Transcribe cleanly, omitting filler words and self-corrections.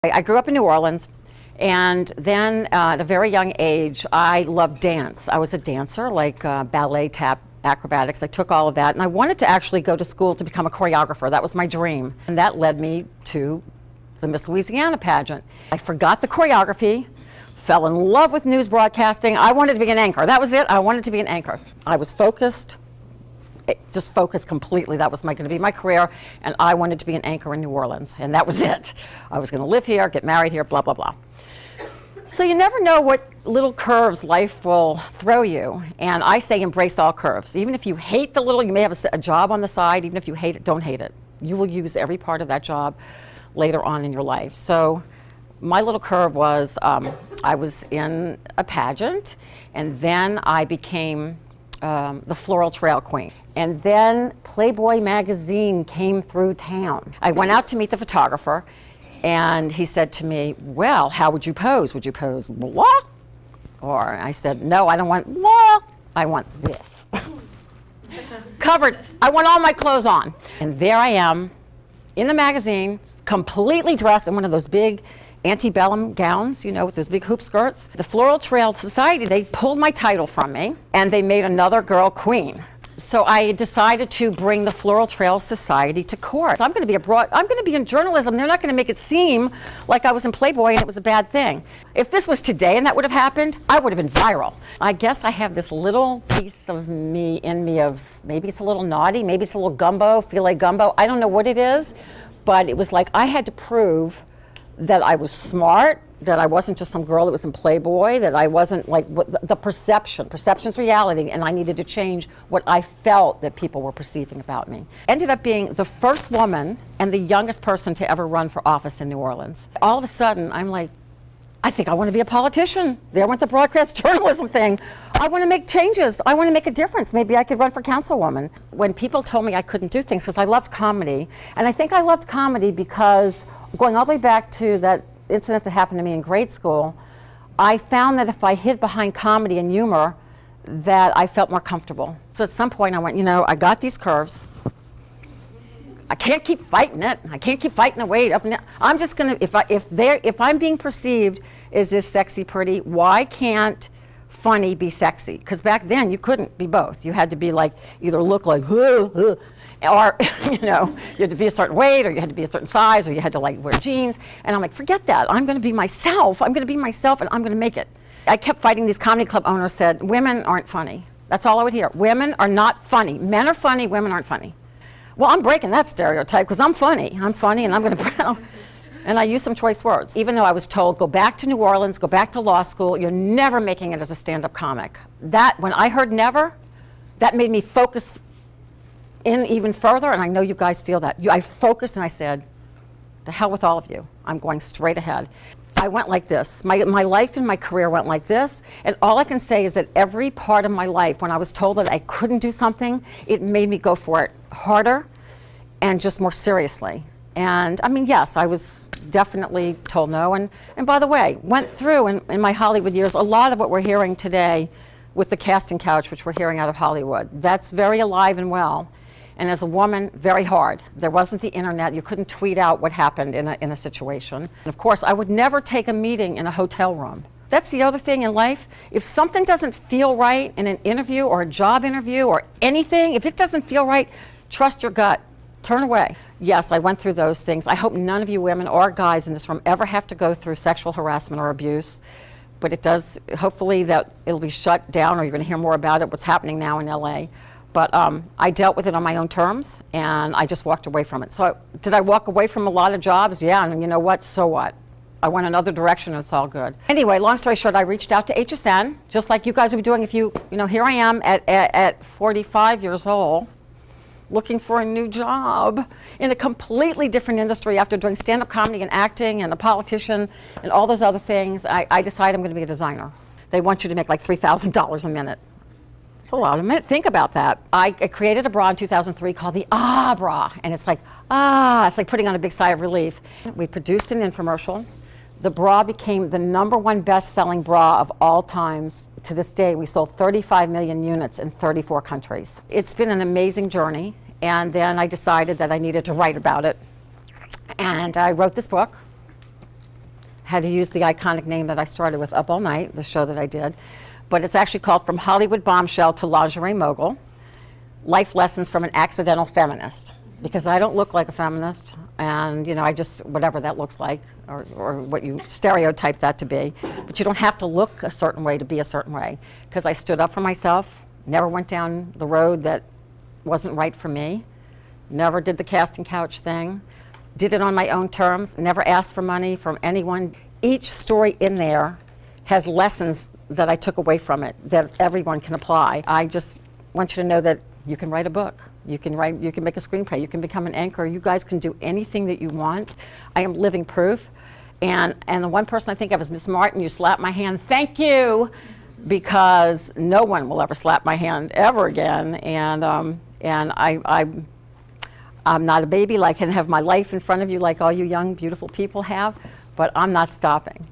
I grew up in New Orleans, and then at a very young age, I loved dance. I was a dancer, like ballet, tap, acrobatics. I took all of that, and I wanted to actually go to school to become a choreographer. That was my dream, and that led me to the Miss Louisiana pageant. I forgot the choreography, fell in love with news broadcasting. I wanted to be an anchor. That was it. I wanted to be an anchor. I was focused. Just focused completely. That was going to be my career, and I wanted to be an anchor in New Orleans, and that was it. I was going to live here, get married here, blah, blah, blah. So you never know what little curves life will throw you, and I say embrace all curves. Even if you hate you may have a job on the side, even if you hate it, don't hate it. You will use every part of that job later on in your life. So my little curve was I was in a pageant, and then I became the Floral Trail Queen. And then Playboy magazine came through town. I went out to meet the photographer, and he said to me, well, how would you pose? Would you pose blah? Or I said, no, I don't want blah. I want this. Covered. I want all my clothes on. And there I am in the magazine, completely dressed in one of those big antebellum gowns, you know, with those big hoop skirts. The Floral Trail Society, they pulled my title from me, and they made another girl queen. So I decided to bring the Floral Trail Society to court. So I'm going to be in journalism. They're not going to make it seem like I was in Playboy and it was a bad thing. If this was today and that would have happened, I would have been viral. I guess I have this little piece of me in me of maybe it's a little naughty, maybe it's a little gumbo, filet gumbo. I don't know what it is, but it was like I had to prove that I was smart, that I wasn't just some girl that was in Playboy, that I wasn't like the perception's reality, and I needed to change what I felt that people were perceiving about me. Ended up being the first woman and the youngest person to ever run for office in New Orleans. All of a sudden, I'm like, I think I want to be a politician. There went the broadcast journalism thing. I want to make changes. I want to make a difference. Maybe I could run for councilwoman. When people told me I couldn't do things, because I loved comedy, and I think I loved comedy because going all the way back to that incident that happened to me in grade school, I found that if I hid behind comedy and humor, that I felt more comfortable. So at some point I went, you know, I got these curves. I can't keep fighting it. I can't keep fighting the weight up and down. I'm just gonna, if I'm being perceived as this sexy, pretty, why can't funny be sexy? Because back then you couldn't be both. You had to be like, either look like, or, you know, you had to be a certain weight, or you had to be a certain size, or you had to like wear jeans. And I'm like, forget that. I'm gonna be myself. I'm gonna be myself, and I'm gonna make it. I kept fighting. These comedy club owners said, women aren't funny. That's all I would hear. Women are not funny. Men are funny, women aren't funny. Well, I'm breaking that stereotype because I'm funny. I'm funny, and I'm gonna, and I use some choice words. Even though I was told, go back to New Orleans, go back to law school, you're never making it as a stand-up comic. That, when I heard never, that made me focus in even further, and I know you guys feel that. I focused and I said, the hell with all of you. I'm going straight ahead. I went like this. My life and my career went like this, and all I can say is that every part of my life, when I was told that I couldn't do something, it made me go for it harder and just more seriously. And I mean, yes, I was definitely told no, and by the way, went through in my Hollywood years a lot of what we're hearing today with the casting couch, which we're hearing out of Hollywood. That's very alive and well. And as a woman, very hard. There wasn't the internet. You couldn't tweet out what happened in a situation. And of course, I would never take a meeting in a hotel room. That's the other thing in life. If something doesn't feel right in an interview or a job interview or anything, if it doesn't feel right, trust your gut. Turn away. Yes, I went through those things. I hope none of you women or guys in this room ever have to go through sexual harassment or abuse. But it does, hopefully that it'll be shut down, or you're going to hear more about it, what's happening now in LA. But I dealt with it on my own terms, and I just walked away from it. So did I walk away from a lot of jobs? Yeah, and you know what? So what? I went another direction, and it's all good. Anyway, long story short, I reached out to HSN, just like you guys would be doing if you know, here I am at 45 years old, looking for a new job in a completely different industry after doing stand-up comedy and acting and a politician and all those other things. I decided I'm going to be a designer. They want you to make like $3,000 a minute. It's a lot of minutes. Think about that. I created a bra in 2003 called the Ah Bra, and it's like, it's like putting on a big sigh of relief. We produced an infomercial. The bra became the #1 best-selling bra of all times. To this day, we sold 35 million units in 34 countries. It's been an amazing journey, and then I decided that I needed to write about it. And I wrote this book. had to use the iconic name that I started with, Up All Night, the show that I did. But it's actually called From Hollywood Bombshell to Lingerie Mogul, Life Lessons from an Accidental Feminist. Because I don't look like a feminist, and I just, whatever that looks like, or what you stereotype that to be. But you don't have to look a certain way to be a certain way. Because I stood up for myself, never went down the road that wasn't right for me, never did the casting couch thing, did it on my own terms, never asked for money from anyone. Each story in there has lessons that I took away from it that everyone can apply. I just want you to know that you can write a book, you can make a screenplay, you can become an anchor, you guys can do anything that you want. I am living proof. And the one person I think of is Miss Martin. You slapped my hand, thank you, because no one will ever slap my hand ever again. And I'm not a baby, like I can have my life in front of you like all you young, beautiful people have, but I'm not stopping.